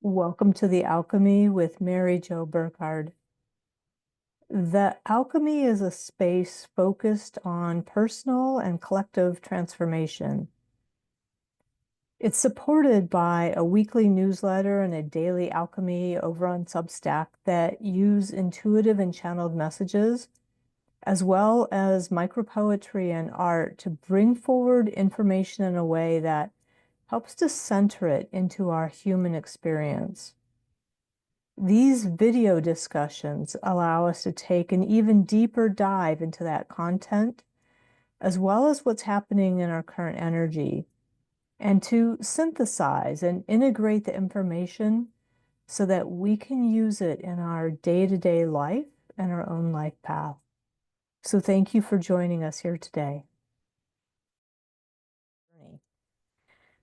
Welcome to the Alchemy with Mary Jo Burkhard. The Alchemy is a space focused on personal and collective transformation. It's supported by a weekly newsletter and a daily alchemy over on Substack that use intuitive and channeled messages, as well as micropoetry and art to bring forward information in a way that helps to center it into our human experience. These video discussions allow us to take an even deeper dive into that content, as well as what's happening in our current energy, and to synthesize and integrate the information so that we can use it in our day-to-day life and our own life path. So thank you for joining us here today.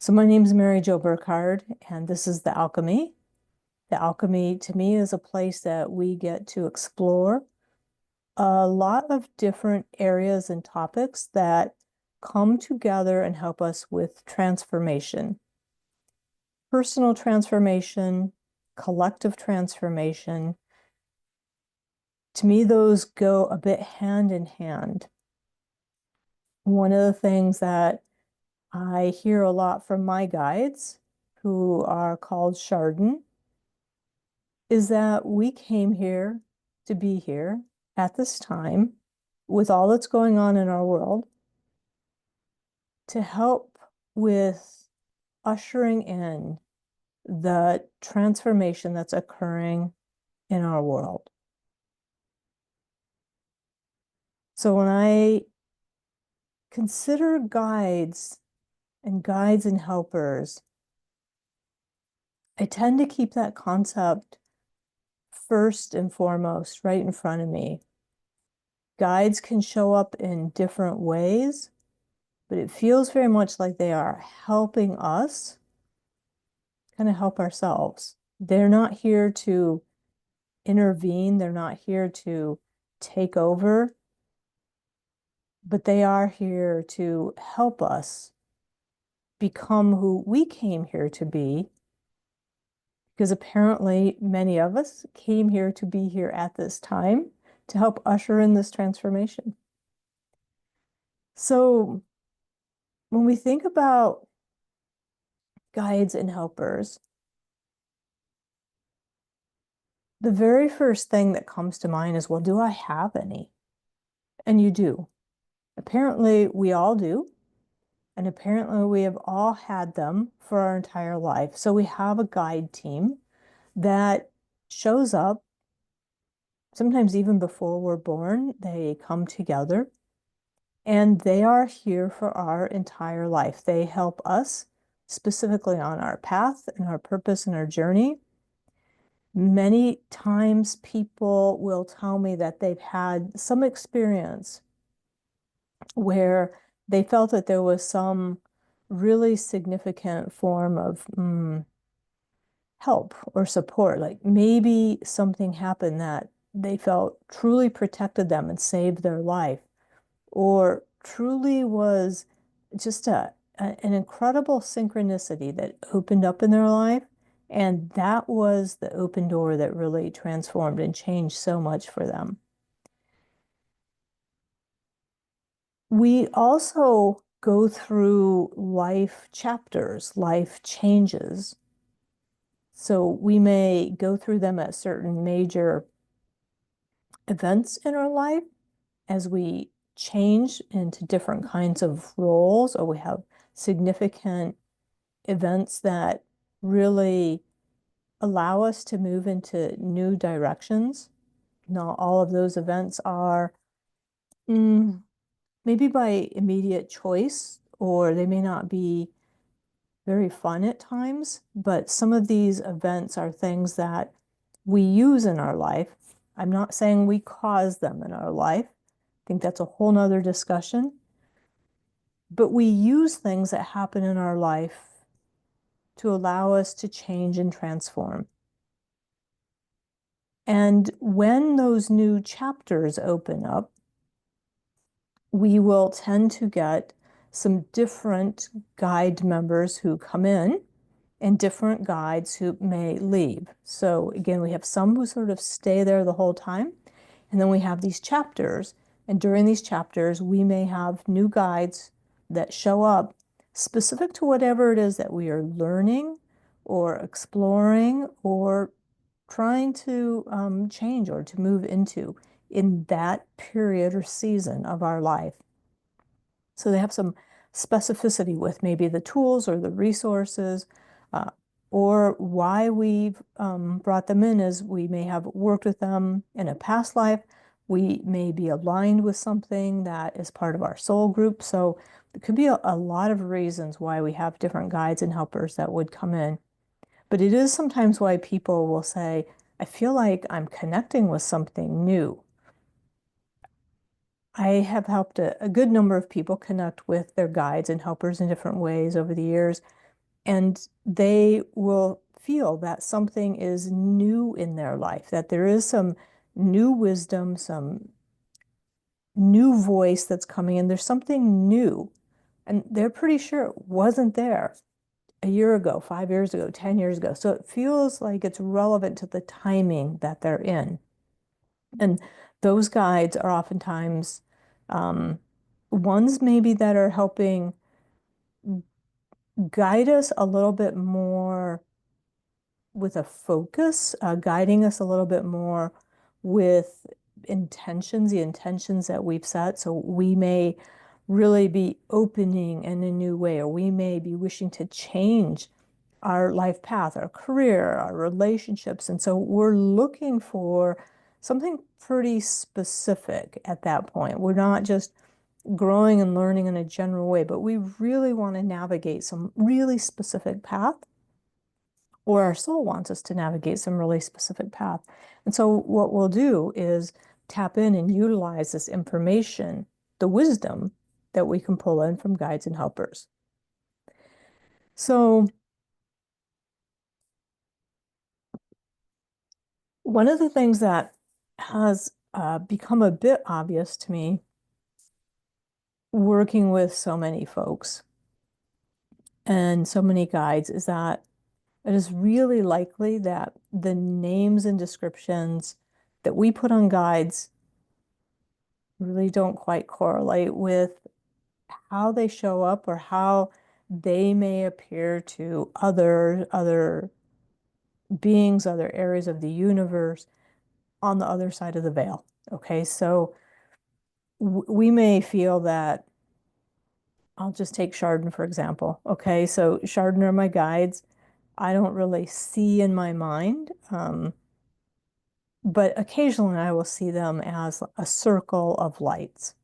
So my name is Mary Jo Burkhard, and this is The Alchemy. The Alchemy, to me, is a place that we get to explore a lot of different areas and topics that come together and help us with transformation. Personal transformation, collective transformation. To me, those go a bit hand in hand. One of the things that I hear a lot from my guides, who are called Chardon, is that we came here to be here at this time with all that's going on in our world to help with ushering in the transformation that's occurring in our world. So when I consider guides and helpers, I tend to keep that concept first and foremost right in front of me. Guides can show up in different ways, but it feels very much like they are helping us kind of help ourselves. They're not here to intervene. They're not here to take over, but they are here to help us become who we came here to be, because apparently many of us came here to be here at this time to help usher in this transformation. So when we think about guides and helpers, the very first thing that comes to mind is, well, do I have any? And you do. Apparently, we all do. And apparently, we have all had them for our entire life. So we have a guide team that shows up, sometimes even before we're born. They come together, and they are here for our entire life. They help us specifically on our path and our purpose and our journey. Many times people will tell me that they've had some experience where they felt that there was some really significant form of help or support. Like maybe something happened that they felt truly protected them and saved their life, or truly was just an incredible synchronicity that opened up in their life. And that was the open door that really transformed and changed so much for them. We also go through life chapters, life changes. So we may go through them at certain major events in our life as we change into different kinds of roles, or we have significant events that really allow us to move into new directions. Not all of those events are maybe by immediate choice, or they may not be very fun at times, but some of these events are things that we use in our life. I'm not saying we cause them in our life. I think that's a whole nother discussion. But we use things that happen in our life to allow us to change and transform. And when those new chapters open up, we will tend to get some different guide members who come in and different guides who may leave. So again, we have some who sort of stay there the whole time, and then we have these chapters. And during these chapters, we may have new guides that show up specific to whatever it is that we are learning or exploring or trying to change or to move into in that period or season of our life. So they have some specificity with maybe the tools or the resources, uh, or why we've brought them in is we may have worked with them in a past life. We may be aligned with something that is part of our soul group. So there could be a lot of reasons why we have different guides and helpers that would come in. But it is sometimes why people will say, I feel like I'm connecting with something new. I have helped a good number of people connect with their guides and helpers in different ways over the years, and they will feel that something is new in their life, that there is some new wisdom, some new voice that's coming in. There's something new, and they're pretty sure it wasn't there a year ago, 5 years ago, 10 years ago. So it feels like it's relevant to the timing that they're in. And those guides are oftentimes ones maybe that are helping guide us a little bit more with a focus, guiding us a little bit more with intentions, the intentions that we've set. So we may really be opening in a new way, or we may be wishing to change our life path, our career, our relationships. And so we're looking for something pretty specific at that point. We're not just growing and learning in a general way, but we really want to navigate some really specific path, or our soul wants us to navigate some really specific path. And so what we'll do is tap in and utilize this information, the wisdom that we can pull in from guides and helpers. So one of the things that has become a bit obvious to me working with so many folks and so many guides is that it is really likely that the names and descriptions that we put on guides really don't quite correlate with how they show up or how they may appear to other beings, other areas of the universe on the other side of the veil. Okay, so we may feel that, I'll just take Chardon for example. Okay, so Chardon are my guides. I don't really see in my mind, but occasionally I will see them as a circle of lights.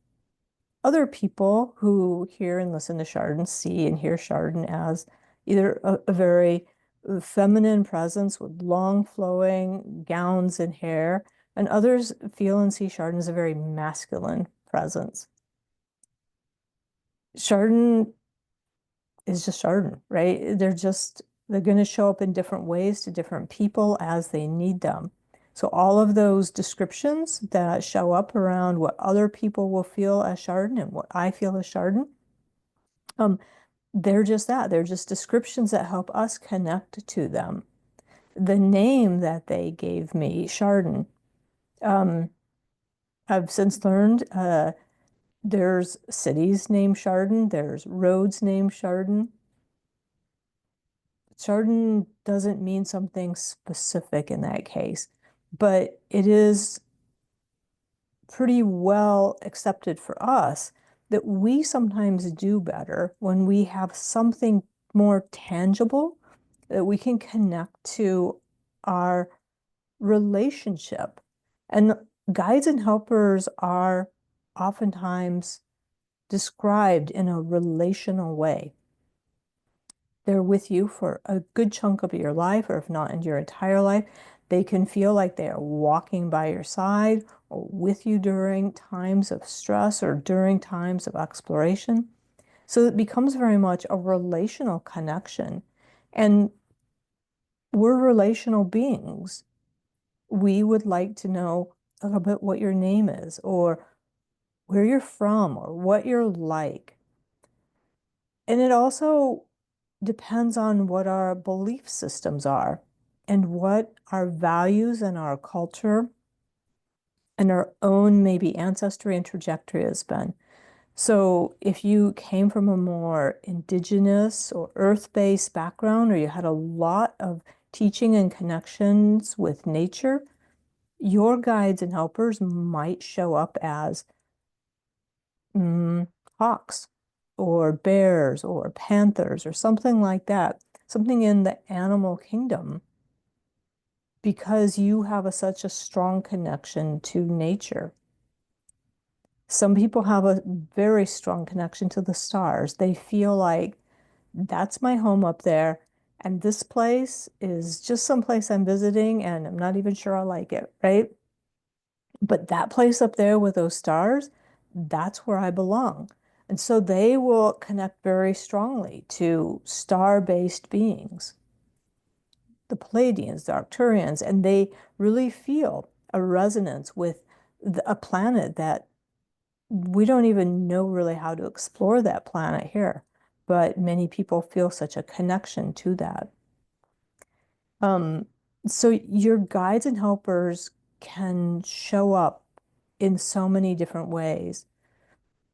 Other people who hear and listen to Chardon see and hear Chardon as either a very feminine presence with long flowing gowns and hair, and others feel and see Chardon as a very masculine presence. Chardon is just Chardon, right? They're going to show up in different ways to different people as they need them. So all of those descriptions that show up around what other people will feel as Chardon and what I feel as Chardon, they're just that. They're just descriptions that help us connect to them. The name that they gave me, Chardon, I've since learned there's cities named Chardon, there's roads named Chardon. Chardon doesn't mean something specific in that case, but it is pretty well accepted for us that we sometimes do better when we have something more tangible that we can connect to our relationship. And guides and helpers are oftentimes described in a relational way. They're with you for a good chunk of your life, or if not in your entire life. They can feel like they are walking by your side or with you during times of stress or during times of exploration. So it becomes very much a relational connection. And we're relational beings. We would like to know a little bit what your name is, or where you're from, or what you're like. And it also depends on what our belief systems are and what our values and our culture and our own maybe ancestry and trajectory has been. So if you came from a more indigenous or earth-based background, or you had a lot of teaching and connections with nature, your guides and helpers might show up as hawks or bears or panthers or something like that, something in the animal kingdom, because you have such a strong connection to nature. Some people have a very strong connection to the stars. They feel like that's my home up there, and this place is just some place I'm visiting, and I'm not even sure I like it, right? But that place up there with those stars, that's where I belong. And so they will connect very strongly to star-based beings, the Pleiadians, the Arcturians, and they really feel a resonance with a planet that we don't even know really how to explore that planet here, but many people feel such a connection to that. So your guides and helpers can show up in so many different ways.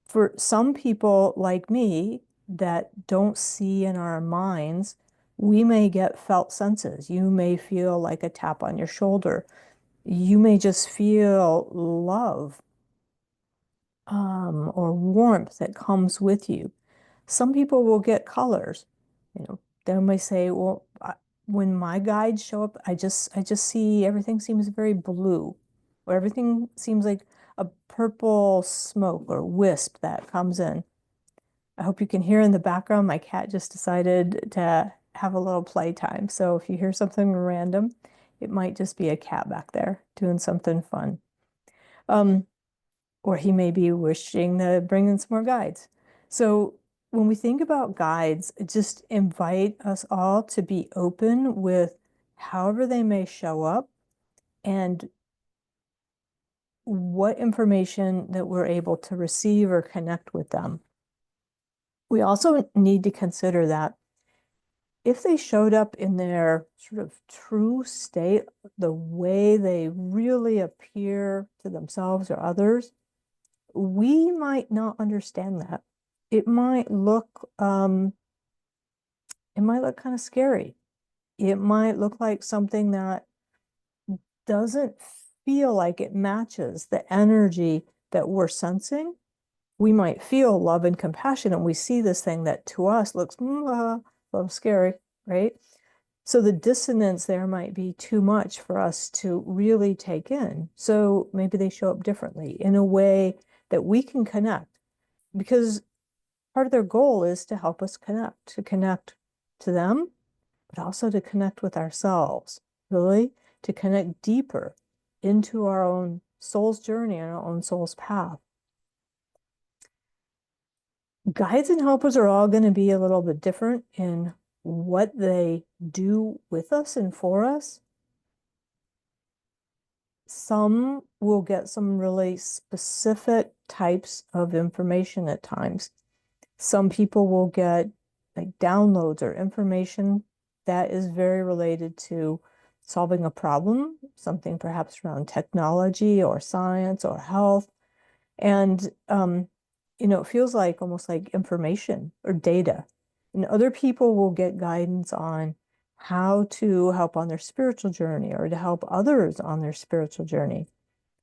For some people like me that don't see in our minds, we may get felt senses. You may feel like a tap on your shoulder. You may just feel love or warmth that comes with you. Some people will get colors. They might say, well, when my guides show up, I just see everything seems very blue, or everything seems like a purple smoke or wisp that comes in. I hope you can hear in the background, my cat just decided to have a little playtime. So if you hear something random, it might just be a cat back there doing something fun. Or he may be wishing to bring in some more guides. So when we think about guides, just invite us all to be open with however they may show up and what information that we're able to receive or connect with them. We also need to consider that if they showed up in their sort of true state, the way they really appear to themselves or others, we might not understand that. It might look kind of scary. It might look like something that doesn't feel like it matches the energy that we're sensing. We might feel love and compassion, and we see this thing that to us looks a little scary, right? So the dissonance there might be too much for us to really take in. So maybe they show up differently in a way that we can connect, because part of their goal is to help us connect to them, but also to connect with ourselves, really, to connect deeper into our own soul's journey and our own soul's path. Guides and helpers are all going to be a little bit different in what they do with us and for us. Some will get some really specific types of information at times. Some people will get like downloads or information that is very related to solving a problem, something perhaps around technology or science or health. And, it feels like almost like information or data. And other people will get guidance on how to help on their spiritual journey or to help others on their spiritual journey.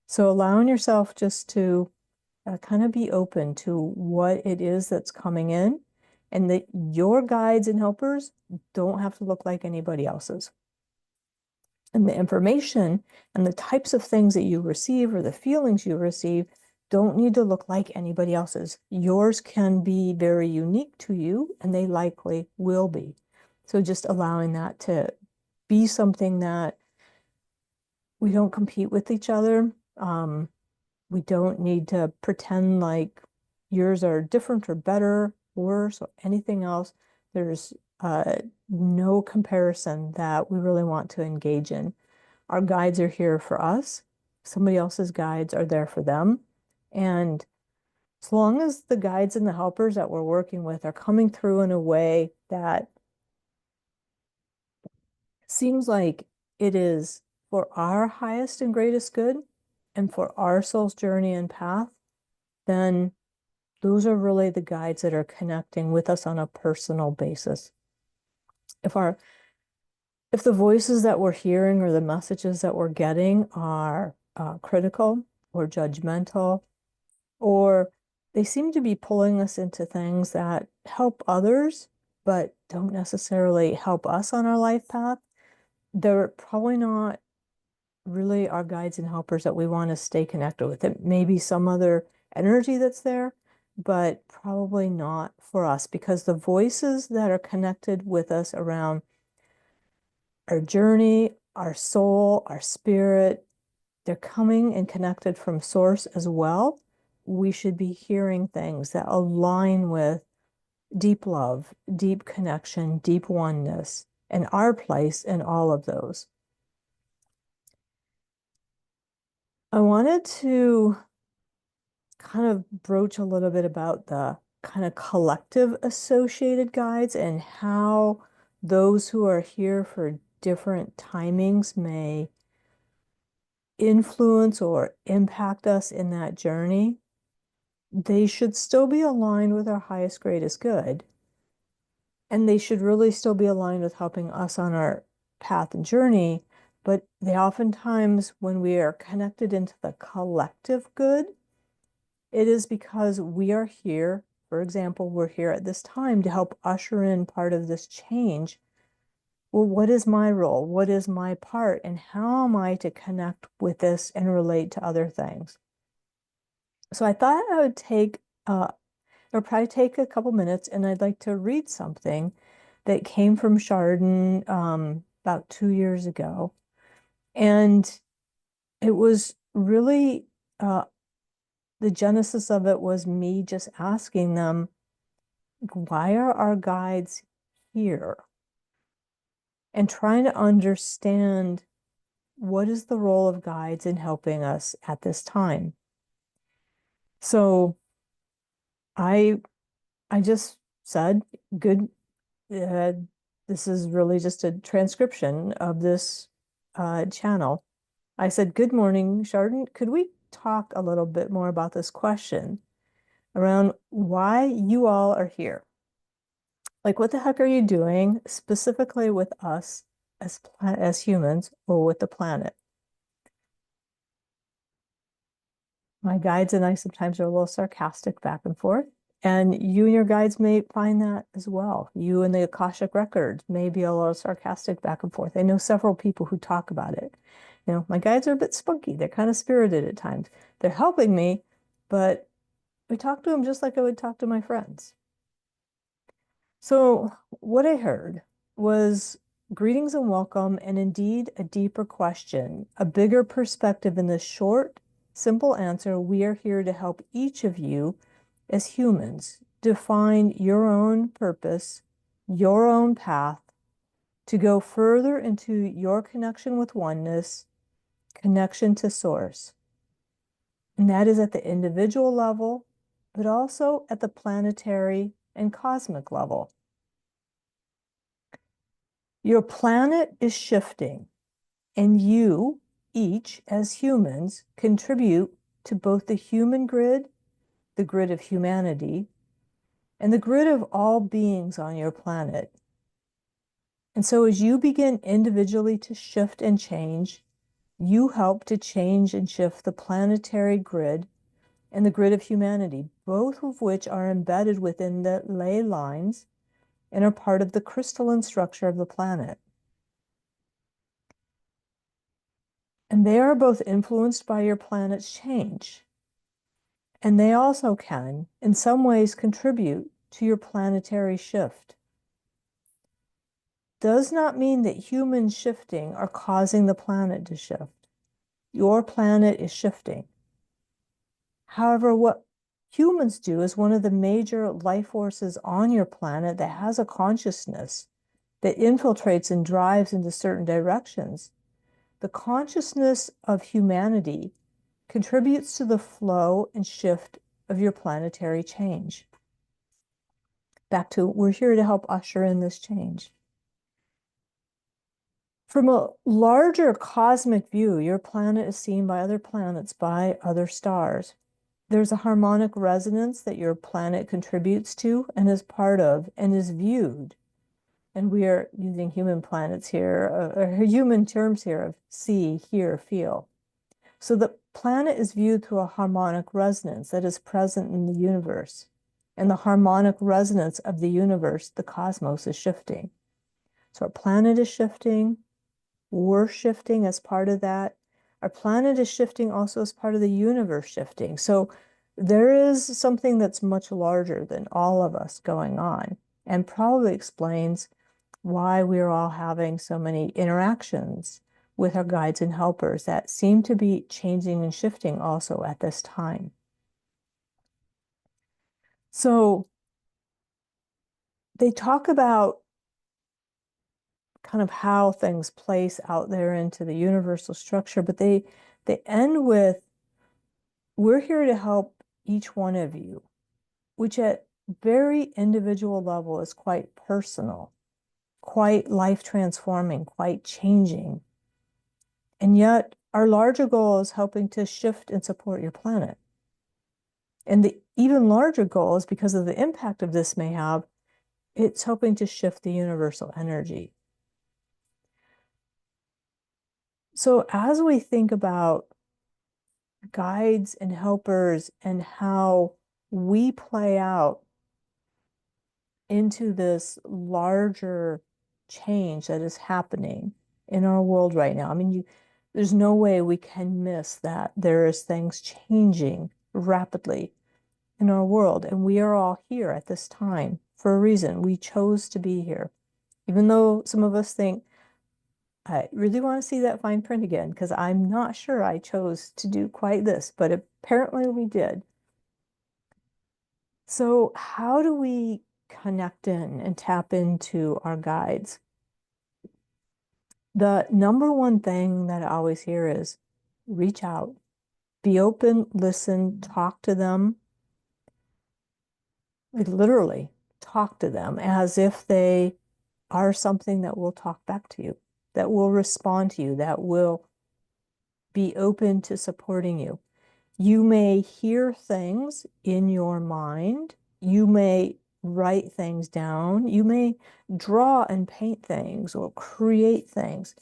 So allowing yourself just to kind of be open to what it is that's coming in, and that your guides and helpers don't have to look like anybody else's. And the information and the types of things that you receive or the feelings you receive don't need to look like anybody else's. Yours can be very unique to you, and they likely will be. So just allowing that to be something that we don't compete with each other. We don't need to pretend like yours are different or better, worse, or anything else. There's no comparison that we really want to engage in. Our guides are here for us. Somebody else's guides are there for them. And as long as the guides and the helpers that we're working with are coming through in a way that seems like it is for our highest and greatest good and for our soul's journey and path, then those are really the guides that are connecting with us on a personal basis. If the voices that we're hearing or the messages that we're getting are critical or judgmental, or they seem to be pulling us into things that help others, but don't necessarily help us on our life path, they're probably not really our guides and helpers that we want to stay connected with. It may be some other energy that's there, but probably not for us, because the voices that are connected with us around our journey, our soul, our spirit, they're coming and connected from source as well. We should be hearing things that align with deep love, deep connection, deep oneness, and our place in all of those. I wanted to kind of broach a little bit about the kind of collective associated guides and how those who are here for different timings may influence or impact us in that journey. They should still be aligned with our highest, greatest good. And they should really still be aligned with helping us on our path and journey. But they oftentimes, when we are connected into the collective good, it is because we are here. For example, we're here at this time to help usher in part of this change. Well, what is my role? What is my part? And how am I to connect with this and relate to other things? So I thought I would it'll probably take a couple minutes, and I'd like to read something that came from Chardon about 2 years ago. And it was really, the genesis of it was me just asking them, why are our guides here? And trying to understand what is the role of guides in helping us at this time. So I just said, good, this is really just a transcription of this channel. I said, good morning, Chardon. Could we talk a little bit more about this question around why you all are here? Like, what the heck are you doing specifically with us as humans or with the planet? My guides and I sometimes are a little sarcastic back and forth. And you and your guides may find that as well. You and the Akashic Records may be a little sarcastic back and forth. I know several people who talk about it. You know, my guides are a bit spunky. They're kind of spirited at times. They're helping me, but I talk to them just like I would talk to my friends. So what I heard was greetings and welcome, and indeed a deeper question, a bigger perspective in this short, simple answer. We are here to help each of you as humans define your own purpose, your own path, to go further into your connection with oneness, connection to source. And that is at the individual level, but also at the planetary and cosmic level. Your planet is shifting, and you, each as humans, contribute to both the human grid, the grid of humanity, and the grid of all beings on your planet. And so as you begin individually to shift and change, you help to change and shift the planetary grid and the grid of humanity, both of which are embedded within the ley lines and are part of the crystalline structure of the planet. And they are both influenced by your planet's change. And they also can, in some ways, contribute to your planetary shift. Does not mean that humans shifting are causing the planet to shift. Your planet is shifting. However, what humans do is one of the major life forces on your planet that has a consciousness that infiltrates and drives into certain directions. The consciousness of humanity contributes to the flow and shift of your planetary change. Back to, we're here to help usher in this change. From a larger cosmic view, your planet is seen by other planets, by other stars. There's a harmonic resonance that your planet contributes to and is part of and is viewed. And we are using human planets here, or human terms here of see, hear, feel. So the planet is viewed through a harmonic resonance that is present in the universe. And the harmonic resonance of the universe, the cosmos, is shifting. So our planet is shifting, we're shifting as part of that. Our planet is shifting also as part of the universe shifting. So there is something that's much larger than all of us going on, and probably explains why we're all having so many interactions with our guides and helpers that seem to be changing and shifting also at this time. So they talk about kind of how things place out there into the universal structure, but they end with, we're here to help each one of you, which at very individual level is quite personal, quite life transforming, quite changing. And yet our larger goal is helping to shift and support your planet. And the even larger goal is, because of the impact of this may have, it's helping to shift the universal energy. So as we think about guides and helpers and how we play out into this larger change that is happening in our world right now. I mean, there's no way we can miss that there is things changing rapidly in our world, and we are all here at this time for a reason. We chose to be here, even though some of us think, I really want to see that fine print again, because I'm not sure I chose to do quite this, but apparently we did. So how do we connect in and tap into our guides? The number one thing that I always hear is reach out, be open, listen, talk to them. Like literally talk to them as if they are something that will talk back to you, that will respond to you, that will be open to supporting you. You may hear things in your mind. You may write things down. You may draw and paint things or create things.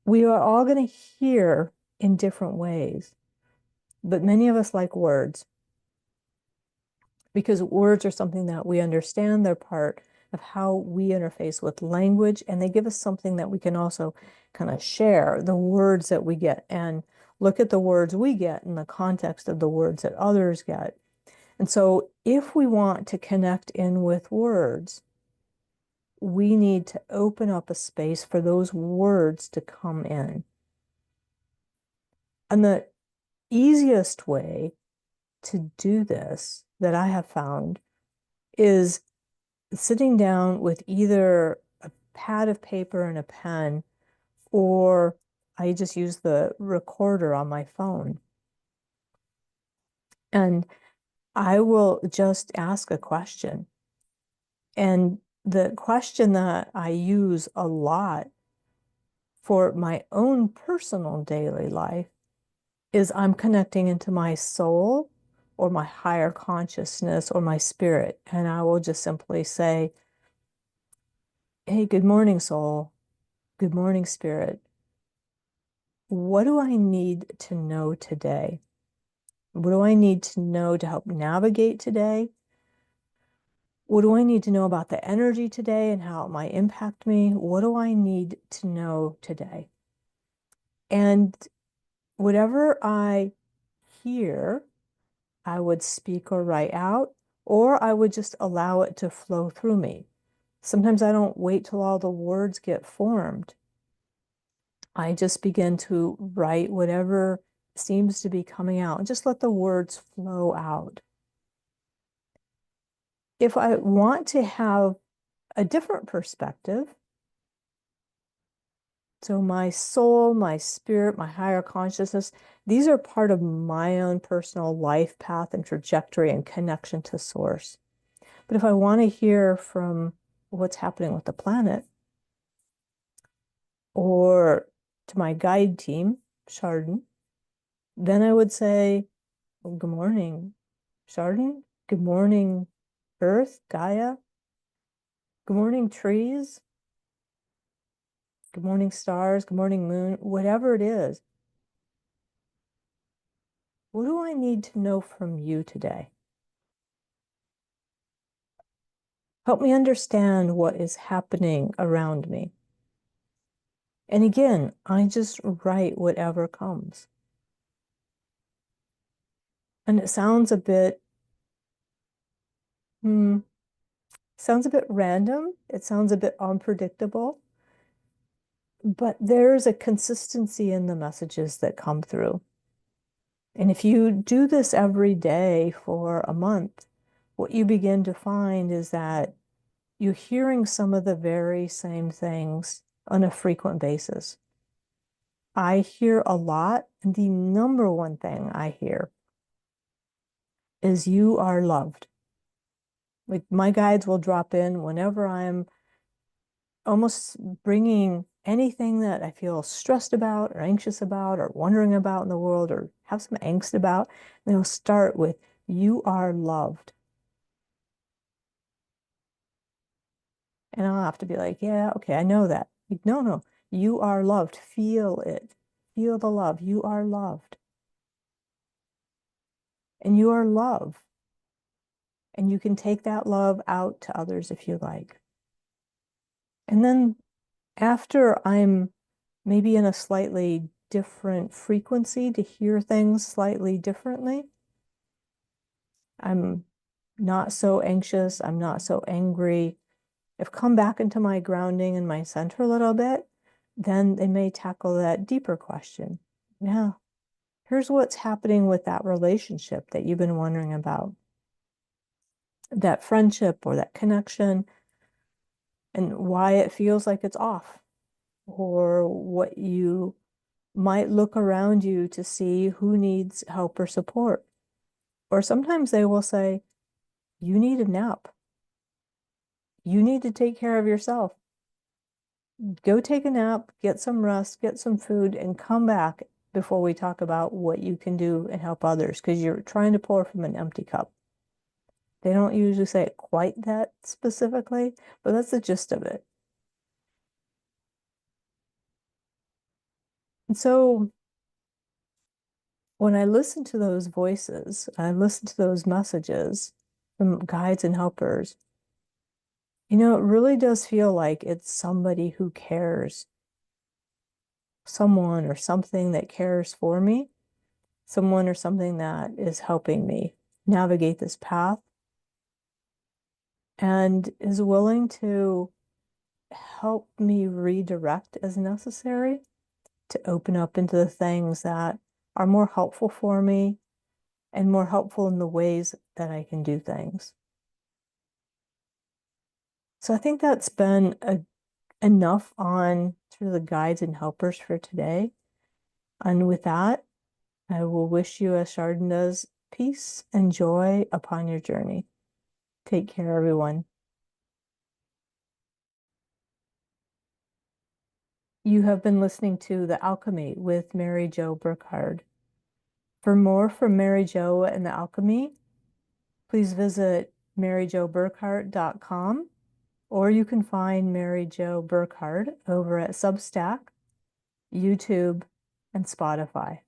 We are all going to hear in different ways, but many of us like words, because words are something that we understand. They're part of how we interface with language, and they give us something that we can also kind of share, the words that we get, and look at the words we get in the context of the words that others get. And so if we want to connect in with words, we need to open up a space for those words to come in. And the easiest way to do this that I have found is sitting down with either a pad of paper and a pen, or I just use the recorder on my phone. And I will just ask a question. And the question that I use a lot for my own personal daily life is, I'm connecting into my soul or my higher consciousness or my spirit. And I will just simply say, hey, good morning, soul. Good morning, spirit. What do I need to know today? What do I need to know to help navigate today? What do I need to know about the energy today and how it might impact me? What do I need to know today? And whatever I hear, I would speak or write out, or I would just allow it to flow through me. Sometimes I don't wait till all the words get formed. I just begin to write whatever seems to be coming out and just let the words flow out. If I want to have a different perspective, so my soul, my spirit, my higher consciousness, these are part of my own personal life path and trajectory and connection to source. But if I want to hear from what's happening with the planet, or to my guide team, Chardon, then I would say, well, good morning, Chardon. Good morning, Earth, Gaia. Good morning, trees. Good morning, stars. Good morning, moon. Whatever it is, what do I need to know from you today? Help me understand what is happening around me. And again, I just write whatever comes. And it sounds a bit, sounds a bit random. It sounds a bit unpredictable, but there's a consistency in the messages that come through. And if you do this every day for a month, what you begin to find is that you're hearing some of the very same things on a frequent basis. I hear a lot, and the number one thing I hear is you are loved. Like my guides will drop in whenever I'm almost bringing anything that I feel stressed about or anxious about or wondering about in the world or have some angst about. And they'll start with, you are loved. And I'll have to be like, yeah, okay, I know that. Like, no, you are loved. Feel it. Feel the love. You are loved. And you are love. And you can take that love out to others if you like. And then after I'm maybe in a slightly different frequency to hear things slightly differently, I'm not so anxious, I'm not so angry. I've come back into my grounding and my center a little bit, then they may tackle that deeper question. Yeah, here's what's happening with that relationship that you've been wondering about, that friendship or that connection, and why it feels like it's off, or what you might look around you to see who needs help or support. Or sometimes they will say, you need a nap. You need to take care of yourself. Go take a nap, get some rest, get some food, and come back before we talk about what you can do and help others, because you're trying to pour from an empty cup. They don't usually say it quite that specifically, but that's the gist of it. And so when I listen to those voices, I listen to those messages from guides and helpers, it really does feel like it's somebody who cares, someone or something that cares for me, someone or something that is helping me navigate this path and is willing to help me redirect as necessary to open up into the things that are more helpful for me and more helpful in the ways that I can do things. So I think that's been enough on through the guides and helpers for today. And with that, I will wish you, as Chardon does, peace and joy upon your journey. Take care, everyone. You have been listening to The Alchemy with Mary Jo Burkhard. For more from Mary Jo and The Alchemy, please visit maryjoburkhart.com, or you can find Mary Jo Burkhard over at Substack, YouTube, and Spotify.